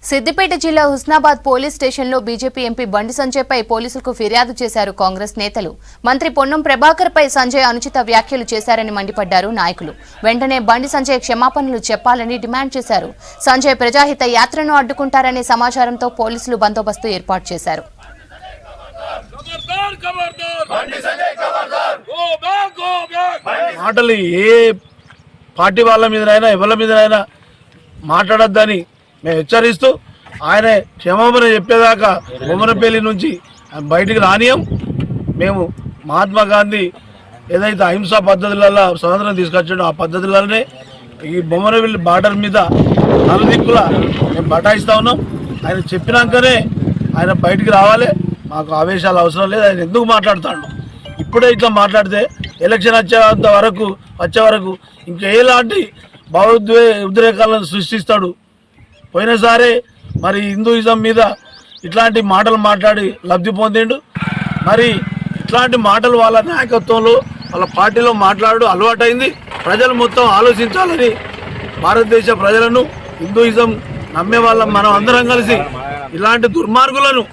సిద్దిపేట జిల్లా హుస్నాబాద్ పోలీస్ స్టేషన్లో BJP MP బండి సంజయ్పై పోలీసులకు ఫిర్యాదు చేశారు కాంగ్రెస్ నేతలు. మంత్రి పొన్నం ప్రభాకర్పై సంజయ్ అనుచిత వ్యాఖ్యలు చేశారని మండిపడ్డారు నాయకులు. వెంటనే బండి సంజయ్ క్షమాపణలు చెప్పాలని డిమాండ్ చేశారు. సంజయ్ ప్రజాహిత యాత్రను అడ్డుకుంటారనే సమాచారంతో పోలీసులు బందోబస్తు ఏర్పాటు చేశారు. మాటలు ఏ పార్టీ వాళ్ళ మీదనైనా ఎవరి మీదనైనా మాట్లాడొద్దని మేము హెచ్చరిస్తూ ఆయన క్షమాపణ చెప్పేదాకా బొమ్మనపల్లి నుంచి బయటికి రానియం. మేము మహాత్మా గాంధీ ఏదైతే అహింసా పద్ధతులలో స్వతంత్రం తీసుకొచ్చాడో ఆ పద్ధతులనే ఈ బొమ్మనపల్లి బార్డర్ మీద నలుదిక్కులా మేము బటాయిస్తూ ఉన్నాం. ఆయన చెప్పినాకనే ఆయన బయటికి రావాలి. మాకు ఆవేశాలు అవసరం లేదు. ఆయన ఎందుకు మాట్లాడుతాడు? ఇప్పుడే ఇట్లా మాట్లాడితే ఎలక్షన్ వచ్చే వరకు ఇంకేలాంటి ఉద్రేకాలను సృష్టిస్తాడు. పోయినసారే మరి హిందూయిజం మీద ఇట్లాంటి మాటలు మాట్లాడి లబ్ధి పొందిండు. మరి ఇట్లాంటి మాటలు వాళ్ళ నాయకత్వంలో వాళ్ళ పార్టీలో మాట్లాడు అలవాటైంది. ప్రజలు మొత్తం ఆలోచించాలని భారతదేశ ప్రజలను హిందూయిజం నమ్మే వాళ్ళం మనం అందరం కలిసి ఇలాంటి దుర్మార్గులను